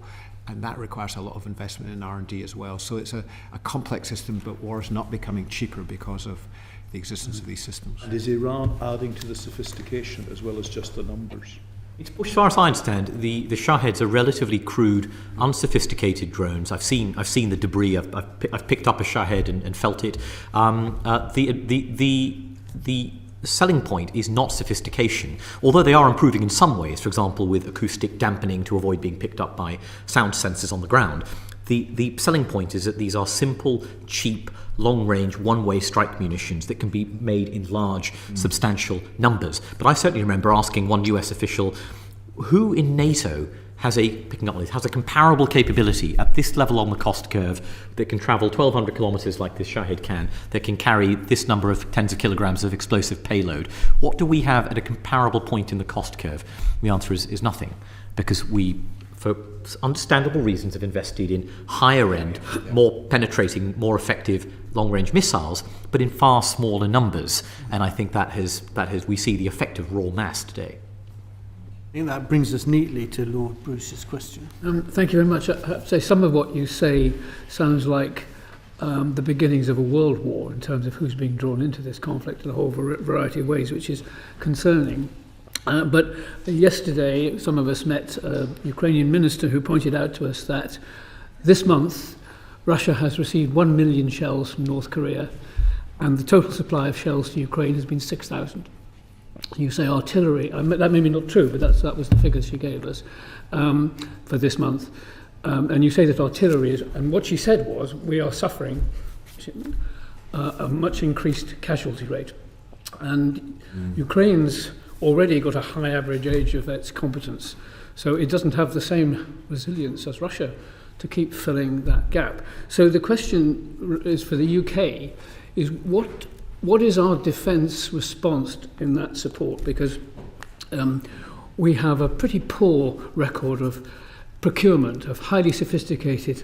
And that requires a lot of investment in R&D as well. So it's a complex system, but war is not becoming cheaper because of the existence of these systems. And is Iran adding to the sophistication as well as just the numbers? As far as I understand, the Shaheds are relatively crude, unsophisticated drones. I've seen the debris. I've picked up a Shahed and felt it. The selling point is not sophistication, although they are improving in some ways. For example, with acoustic dampening to avoid being picked up by sound sensors on the ground. The selling point is that these are simple, cheap, long-range, one-way strike munitions that can be made in large, substantial numbers. But I certainly remember asking one US official, who in NATO has a comparable capability at this level on the cost curve that can travel 1,200 kilometers like this Shahed can, that can carry this number of tens of kilograms of explosive payload? What do we have at a comparable point in the cost curve? The answer is nothing, because we, for understandable reasons, have invested in higher end, more penetrating, more effective long-range missiles, but in far smaller numbers. And I think that has we see the effect of raw mass today. I think that brings us neatly to Lord Bruce's question. Thank you very much. I have to say, some of what you say sounds like the beginnings of a world war in terms of who's being drawn into this conflict in a whole variety of ways, which is concerning. But yesterday, some of us met a Ukrainian minister who pointed out to us that this month, Russia has received 1 million shells from North Korea, and the total supply of shells to Ukraine has been 6,000. You say artillery. That may be not true, but that was the figures she gave us for this month. And you say that artillery is, and what she said was, we are suffering a much increased casualty rate. And Ukraine's already got a high average age of its competence, so it doesn't have the same resilience as Russia to keep filling that gap. So the question is for the UK is what is our defence response in that support? Because we have a pretty poor record of procurement of highly sophisticated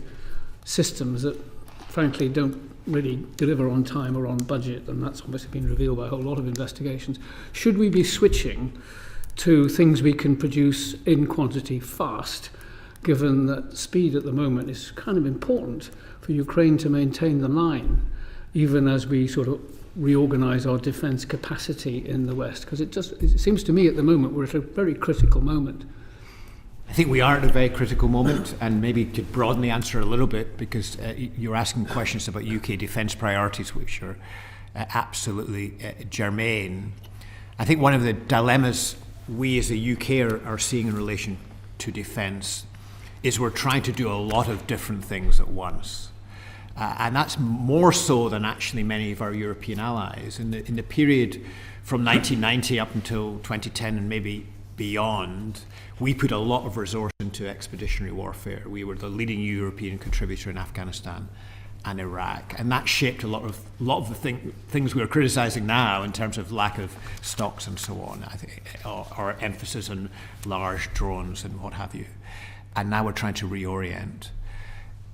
systems that frankly don't really deliver on time or on budget, and that's obviously been revealed by a whole lot of investigations. Should we be switching to things we can produce in quantity fast, given that speed at the moment is kind of important for Ukraine to maintain the line, even as we sort of reorganize our defense capacity in the West? Because it seems to me at the moment we're at a very critical moment. I think we are at a very critical moment, and maybe to broaden the answer a little bit, because you're asking questions about UK defence priorities, which are absolutely germane. I think one of the dilemmas we as the UK are seeing in relation to defence is we're trying to do a lot of different things at once. And that's more so than actually many of our European allies. In the period from 1990 up until 2010 and maybe beyond, we put a lot of resource into expeditionary warfare. We were the leading European contributor in Afghanistan and Iraq, and that shaped a lot of the things we are criticising now in terms of lack of stocks and so on. I think our emphasis on large drones and what have you. And now we're trying to reorient.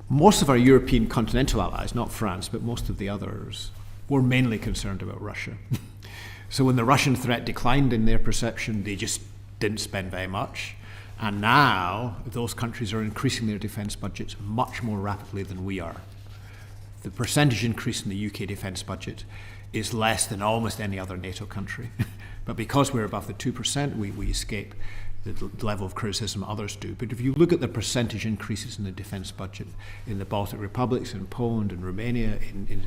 Most of our European continental allies, not France, but most of the others, were mainly concerned about Russia. So when the Russian threat declined in their perception, they just didn't spend very much. And now those countries are increasing their defence budgets much more rapidly than we are. The percentage increase in the UK defence budget is less than almost any other NATO country. But because we're above the 2%, we escape the level of criticism others do. But if you look at the percentage increases in the defence budget in the Baltic republics, in Poland, in Romania,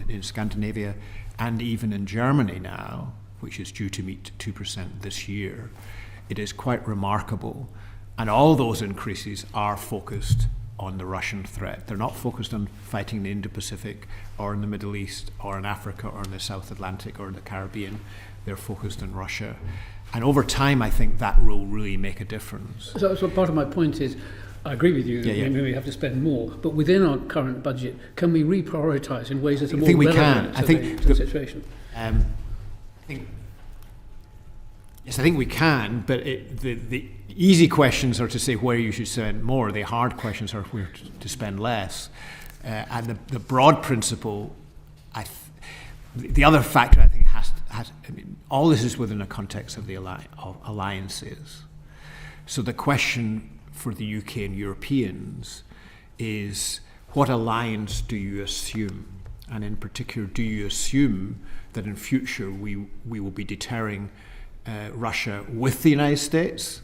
in Scandinavia, and even in Germany now, which is due to meet 2% this year, it is quite remarkable. And all those increases are focused on the Russian threat. They're not focused on fighting in the Indo-Pacific or in the Middle East or in Africa or in the South Atlantic or in the Caribbean. They're focused on Russia. And over time, I think that will really make a difference. So part of my point is, I agree with you, maybe we have to spend more, but within our current budget, can we reprioritise in ways that are more relevant to the situation? Yes, I think we can, but the easy questions are to say where you should spend more. The hard questions are where to spend less. And the broad principle, the other factor I think all this is within the context of the alliances. So the question for the UK and Europeans is, what alliance do you assume? And in particular, do you assume that in future we will be deterring Russia with the United States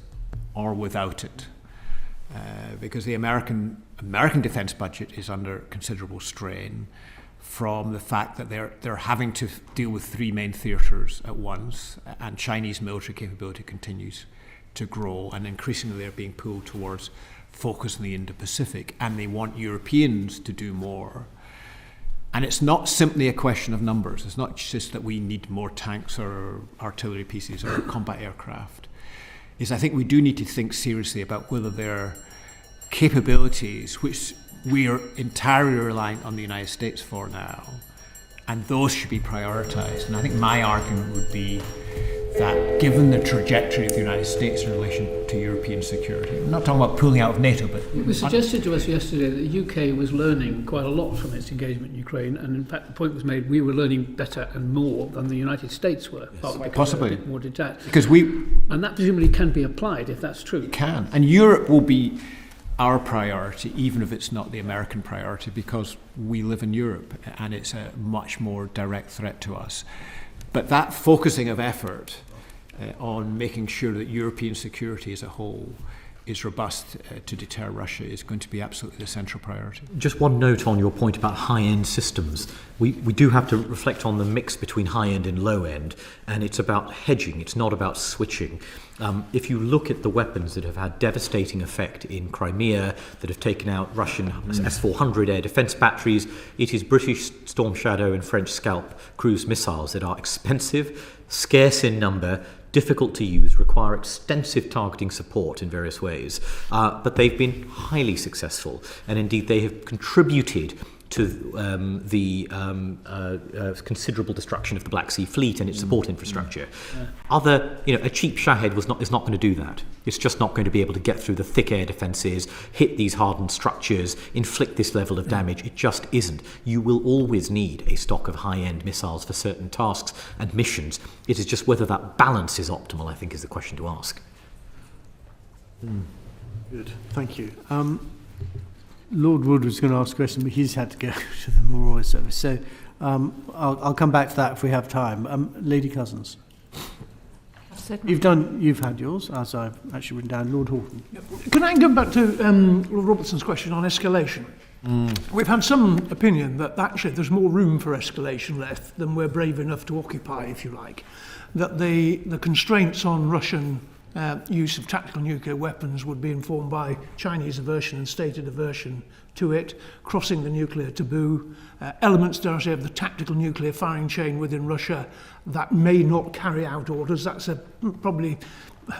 or without it? Because the American defense budget is under considerable strain from the fact that they're having to deal with three main theaters at once, and Chinese military capability continues to grow, and increasingly they're being pulled towards focus in the Indo-Pacific, and they want Europeans to do more. And it's not simply a question of numbers. It's not just that we need more tanks or artillery pieces or combat aircraft. I think we do need to think seriously about whether there are capabilities which we are entirely reliant on the United States for now, and those should be prioritised. And I think my argument would be that given the trajectory of the United States in relation to European security, I'm not talking about pulling out of NATO, but... It was suggested to us yesterday that the UK was learning quite a lot from its engagement in Ukraine, and in fact the point was made we were learning better and more than the United States were. Yes, possibly. A bit more detached. Because and that presumably can be applied if that's true. It can. And Europe will be our priority, even if it's not the American priority, because we live in Europe and it's a much more direct threat to us. But that focusing of effort on making sure that European security as a whole is robust to deter Russia is going to be absolutely the central priority. Just one note on your point about high-end systems. We do have to reflect on the mix between high-end and low-end, and it's about hedging, it's not about switching. If you look at the weapons that have had devastating effect in Crimea, that have taken out Russian S-400 air defence batteries, it is British Storm Shadow and French Scalp cruise missiles that are expensive, scarce in number, difficult to use, require extensive targeting support in various ways, but they've been highly successful, and indeed they have contributed to the considerable destruction of the Black Sea Fleet and its support infrastructure. A cheap Shahed is not going to do that. It's just not going to be able to get through the thick air defences, hit these hardened structures, inflict this level of damage. It just isn't. You will always need a stock of high-end missiles for certain tasks and missions. It is just whether that balance is optimal, I think, is the question to ask. Good, thank you. Lord Wood was going to ask a question, but he's had to go to the Memorial Service. So I'll come back to that if we have time. Lady Cousins. You've had yours, as I've actually written down. Lord Horton. Can I go back to Lord Robertson's question on escalation? We've had some opinion that actually there's more room for escalation left than we're brave enough to occupy, if you like. That the constraints on Russian use of tactical nuclear weapons would be informed by Chinese aversion and stated aversion to it, crossing the nuclear taboo, elements, dare I say, of the tactical nuclear firing chain within Russia that may not carry out orders. That's probably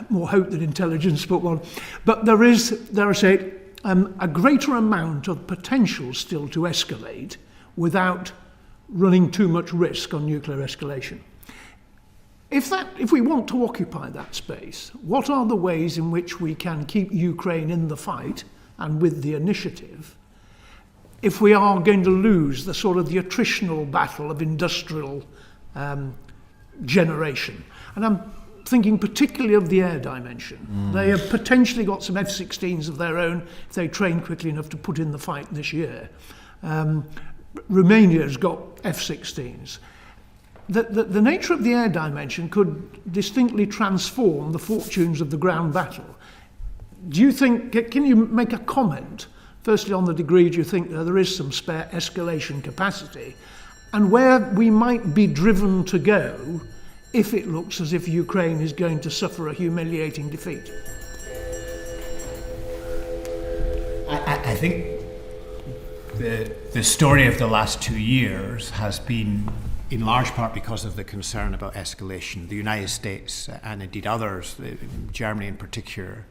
more hope than intelligence, but one. But there is, dare I say, a greater amount of potential still to escalate without running too much risk on nuclear escalation. If we want to occupy that space, what are the ways in which we can keep Ukraine in the fight and with the initiative if we are going to lose the sort of the attritional battle of industrial generation? And I'm thinking particularly of the air dimension. They have potentially got some F-16s of their own if they train quickly enough to put in the fight this year. Romania's got F-16s. The nature of the air dimension could distinctly transform the fortunes of the ground battle. Do you think, can you make a comment, firstly on the degree do you think that there is some spare escalation capacity, and where we might be driven to go if it looks as if Ukraine is going to suffer a humiliating defeat? I think the story of the last 2 years has been in large part because of the concern about escalation. The United States and indeed others, Germany in particular,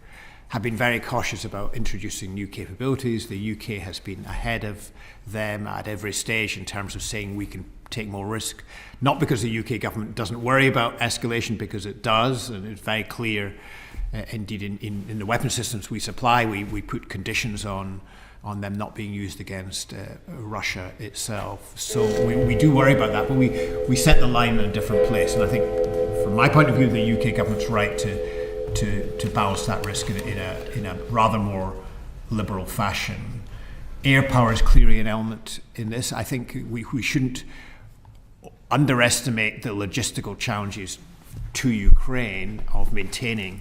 have been very cautious about introducing new capabilities. The UK has been ahead of them at every stage in terms of saying we can take more risk, not because the UK government doesn't worry about escalation, because it does, and it's very clear. Indeed, in the weapon systems we supply, we put conditions on them not being used against Russia itself. So we do worry about that, but we set the line in a different place. And I think, from my point of view, the UK government's right to balance that risk in a rather more liberal fashion. Air power is clearly an element in this. I think we shouldn't underestimate the logistical challenges to Ukraine of maintaining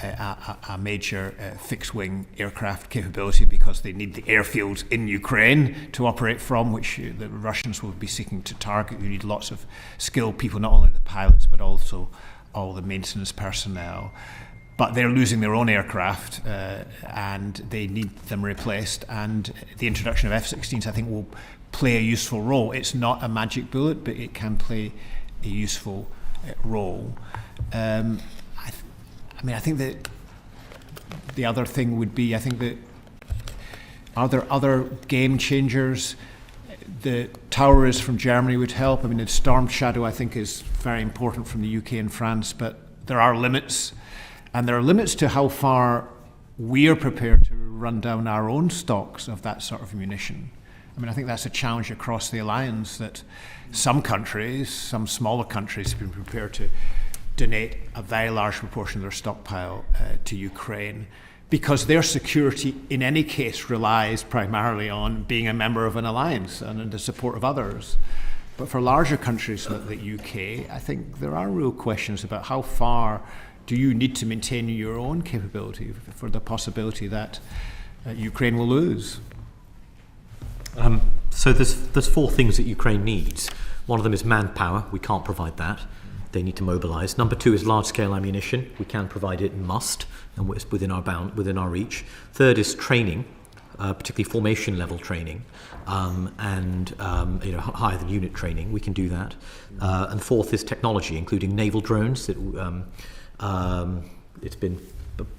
a major fixed-wing aircraft capability, because they need the airfields in Ukraine to operate from, which the Russians will be seeking to target. You need lots of skilled people, not only the pilots, but also all the maintenance personnel. But they're losing their own aircraft and they need them replaced. And the introduction of F-16s, I think, will play a useful role. It's not a magic bullet, but it can play a useful role. I think that the other thing would be, I think that are there other game changers? The Towers from Germany would help. I mean, the Storm Shadow, I think, is very important from the UK and France, but there are limits. And there are limits to how far we are prepared to run down our own stocks of that sort of munition. I mean, I think that's a challenge across the alliance, that some countries, some smaller countries, have been prepared to donate a very large proportion of their stockpile to Ukraine, because their security in any case relies primarily on being a member of an alliance and the support of others. But for larger countries like the UK, I think there are real questions about how far do you need to maintain your own capability for the possibility that Ukraine will lose. So there's four things that Ukraine needs. One of them is manpower. We can't provide that. They need to mobilise. Number two is large-scale ammunition. We can provide it and must, and it's within our reach. Third is training, particularly formation-level training, and higher than unit training. We can do that. And fourth is technology, including naval drones. It's been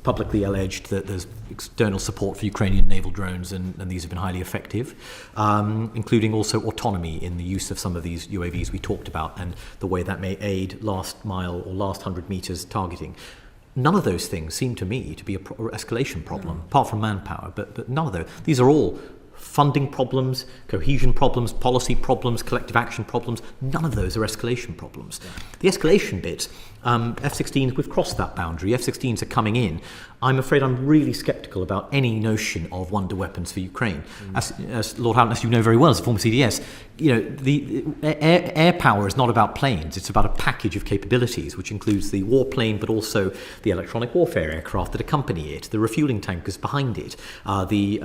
publicly alleged that there's external support for Ukrainian naval drones, and these have been highly effective, including also autonomy in the use of some of these UAVs we talked about, and the way that may aid last mile or last 100 meters targeting. None of those things seem to me to be an escalation problem, apart from manpower, but none of those. These are all funding problems, cohesion problems, policy problems, collective action problems. None of those are escalation problems. The escalation bit F-16s, we've crossed that boundary. F-16s are coming in. I'm afraid I'm really sceptical about any notion of wonder weapons for Ukraine. As Lord Houghton, as you know very well as a former CDS, the air power is not about planes. It's about a package of capabilities, which includes the warplane, but also the electronic warfare aircraft that accompany it, the refueling tankers behind it, the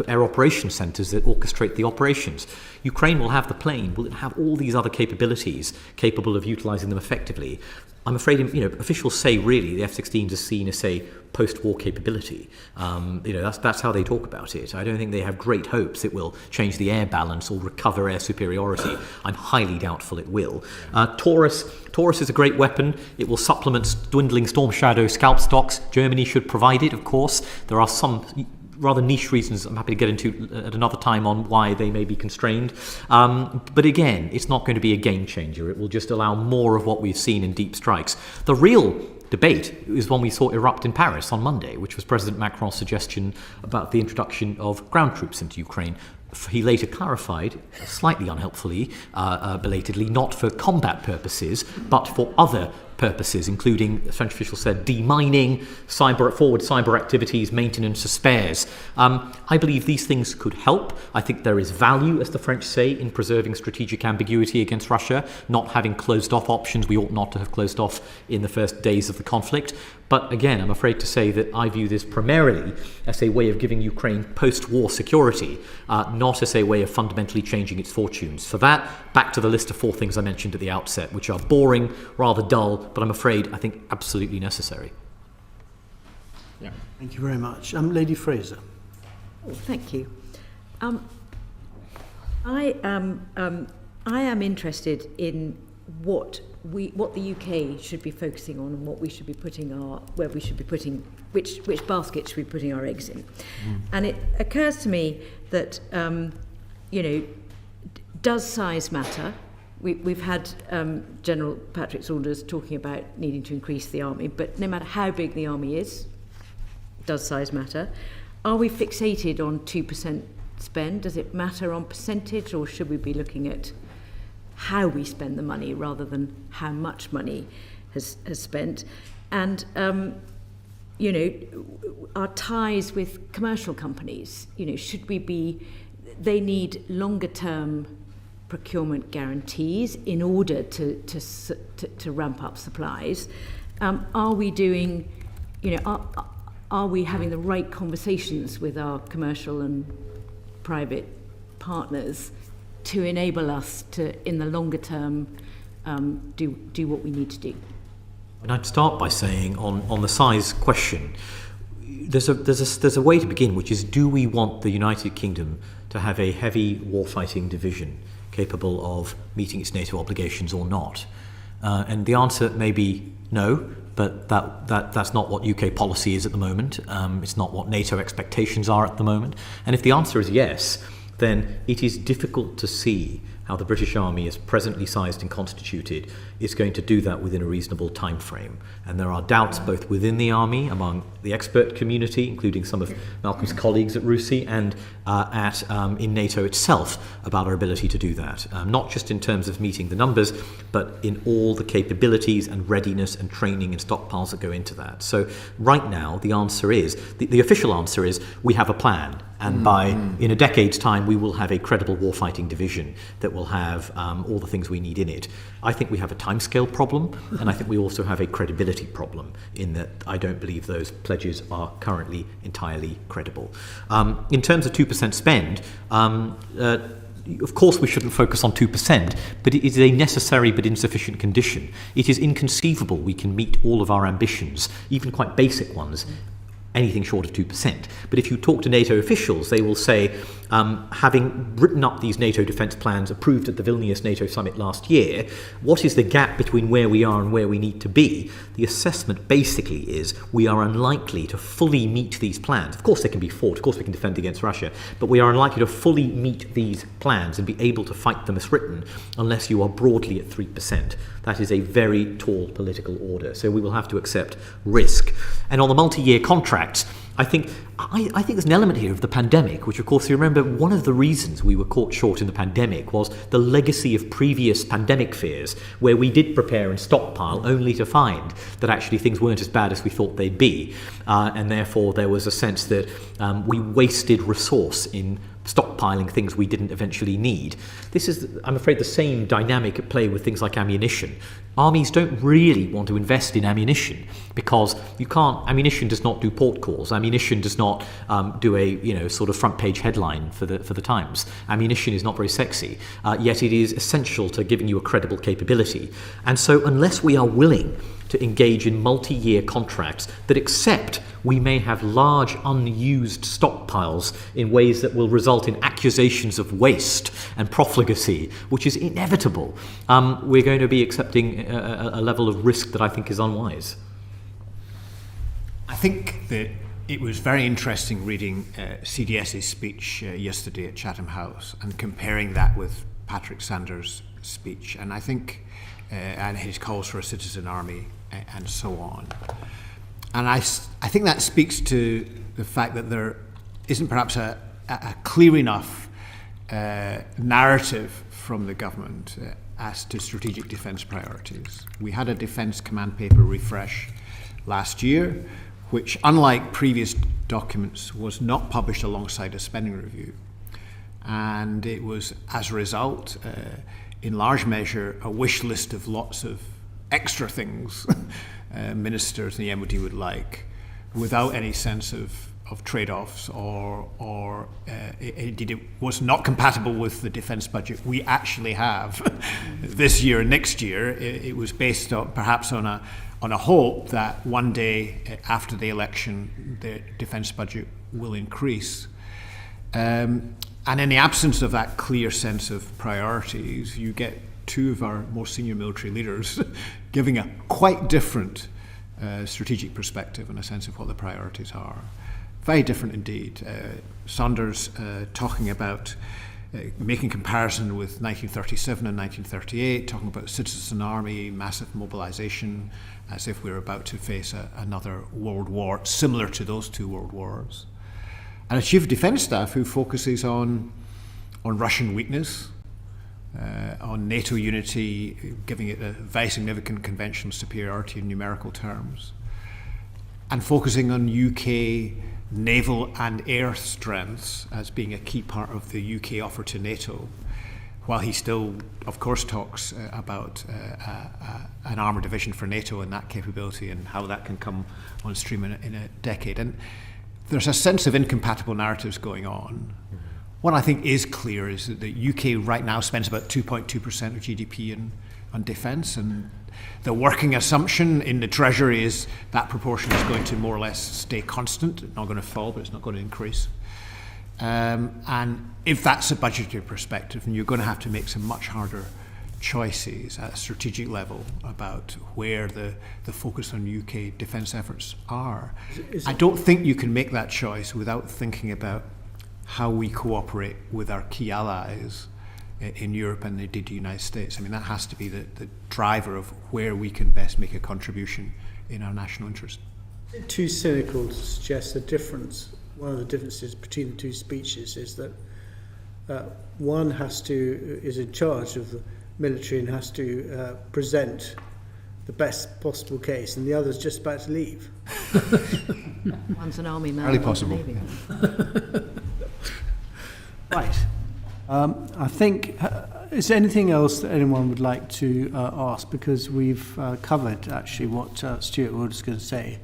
air operations centres that orchestrate the operations. Ukraine will have the plane. Will it have all these other capabilities capable of utilising them effectively? I'm afraid, officials say really the F-16s are seen as, say, post-war capability. That's how they talk about it. I don't think they have great hopes it will change the air balance or recover air superiority. I'm highly doubtful it will. Taurus is a great weapon. It will supplement dwindling Storm Shadow scalp stocks. Germany should provide it, of course. There are some rather niche reasons I'm happy to get into at another time on why they may be constrained. But again, it's not going to be a game changer. It will just allow more of what we've seen in deep strikes. The real debate is one we saw erupt in Paris on Monday, which was President Macron's suggestion about the introduction of ground troops into Ukraine. He later clarified, slightly unhelpfully, belatedly, not for combat purposes, but for other purposes, including, French officials said, demining, forward cyber activities, maintenance of spares. I believe these things could help. I think there is value, as the French say, in preserving strategic ambiguity against Russia, not having closed off options we ought not to have closed off in the first days of the conflict. But again, I'm afraid to say that I view this primarily as a way of giving Ukraine post-war security, not as a way of fundamentally changing its fortunes. For that, back to the list of 4 things I mentioned at the outset, which are boring, rather dull, but I'm afraid, I think, absolutely necessary. Yeah. Thank you very much. Lady Fraser. Oh, thank you. I am interested in what the UK should be focusing on and what we should be putting which basket should we be putting our eggs in. And it occurs to me that does size matter? We've had General Patrick Saunders talking about needing to increase the army, but no matter how big the army is, does size matter? Are we fixated on 2% spend? Does it matter on percentage, or should we be looking at how we spend the money rather than how much money has spent? And our ties with commercial companies, should we be? They need longer term procurement guarantees in order to ramp up supplies. Are we doing? Are we having the right conversations with our commercial and private partners to enable us to, in the longer term, do what we need to do? And I'd start by saying on the size question, there's a way to begin, which is, do we want the United Kingdom to have a heavy warfighting division capable of meeting its NATO obligations or not? And the answer may be no, but that's not what UK policy is at the moment. It's not what NATO expectations are at the moment. And if the answer is yes, then it is difficult to see how the British Army, as presently sized and constituted, is going to do that within a reasonable time frame. And there are doubts both within the Army, among the expert community, including some of Malcolm's colleagues at RUSI, and in NATO itself, about our ability to do that. Not just in terms of meeting the numbers, but in all the capabilities and readiness and training and stockpiles that go into that. So right now, the answer is, the official answer is, we have a plan. And in a decade's time, we will have a credible warfighting division that will have all the things we need in it. I think we have a timescale problem, and I think we also have a credibility problem, in that I don't believe those pledges are currently entirely credible. In terms of 2% spend, of course we shouldn't focus on 2%, but it is a necessary but insufficient condition. It is inconceivable we can meet all of our ambitions, even quite basic ones, anything short of 2%. But if you talk to NATO officials, they will say, having written up these NATO defence plans approved at the Vilnius NATO summit last year, what is the gap between where we are and where we need to be? The assessment basically is we are unlikely to fully meet these plans. Of course they can be fought, of course we can defend against Russia, but we are unlikely to fully meet these plans and be able to fight them as written unless you are broadly at 3%. That is a very tall political order, so we will have to accept risk. And on the multi-year contracts, I think there's an element here of the pandemic, which, of course, you remember one of the reasons we were caught short in the pandemic was the legacy of previous pandemic fears, where we did prepare and stockpile only to find that actually things weren't as bad as we thought they'd be. And therefore, there was a sense that we wasted resource in stockpiling things we didn't eventually need. This is, I'm afraid, the same dynamic at play with things like ammunition. Armies don't really want to invest in ammunition because ammunition does not do port calls. Ammunition does not do a sort of front page headline for the Times. Ammunition is not very sexy, yet it is essential to giving you a credible capability. And so unless we are willing to engage in multi-year contracts that accept we may have large unused stockpiles in ways that will result in accusations of waste and profligacy, which is inevitable, we're going to be accepting a level of risk that I think is unwise. I think that it was very interesting reading CDS's speech yesterday at Chatham House and comparing that with Patrick Sanders' speech, and I think and his calls for a citizen army and so on. And I think that speaks to the fact that there isn't perhaps a clear enough narrative from the government as to strategic defence priorities. We had a Defence Command Paper refresh last year, which, unlike previous documents, was not published alongside a spending review. And it was, as a result, in large measure, a wish list of lots of extra things ministers and the MOD would like, without any sense of trade-offs or indeed it was not compatible with the defence budget we actually have this year and next year. It was based on, perhaps on a hope that one day after the election the defence budget will increase. And in the absence of that clear sense of priorities, you get two of our most senior military leaders giving a quite different strategic perspective and a sense of what the priorities are. Very different indeed. Sanders talking about making comparison with 1937 and 1938, talking about citizen army, massive mobilization, as if we're about to face another world war similar to those two world wars. And a chief of defence staff who focuses on Russian weakness, on NATO unity, giving it a very significant conventional superiority in numerical terms, and focusing on UK naval and air strengths as being a key part of the UK offer to NATO, while he still, of course, talks about an armour division for NATO and that capability and how that can come on stream in a decade. And there's a sense of incompatible narratives going on. What I think is clear is that the UK right now spends about 2.2% of GDP on defence, and the working assumption in the Treasury is that proportion is going to more or less stay constant. It's not going to fall, but it's not going to increase. And if that's a budgetary perspective, then you're going to have to make some much harder choices at a strategic level about where the focus on UK defence efforts are. I don't think you can make that choice without thinking about how we cooperate with our key allies in Europe and indeed the United States. I mean, that has to be the driver of where we can best make a contribution in our national interest. Too cynical to suggest a difference. One of the differences between the two speeches is that one is in charge of the military and has to present the best possible case, and the other's just about to leave. One's an army man. Highly possible. Right. I think, is there anything else that anyone would like to ask? Because we've covered actually what Stuart Wood is going to say.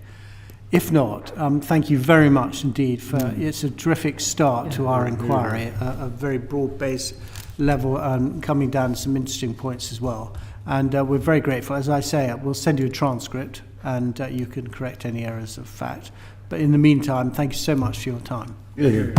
If not, thank you very much indeed for it's a terrific start to our inquiry, a very broad-based level, coming down to some interesting points as well. And we're very grateful. As I say, we'll send you a transcript and you can correct any errors of fact. But in the meantime, thank you so much for your time. Yeah.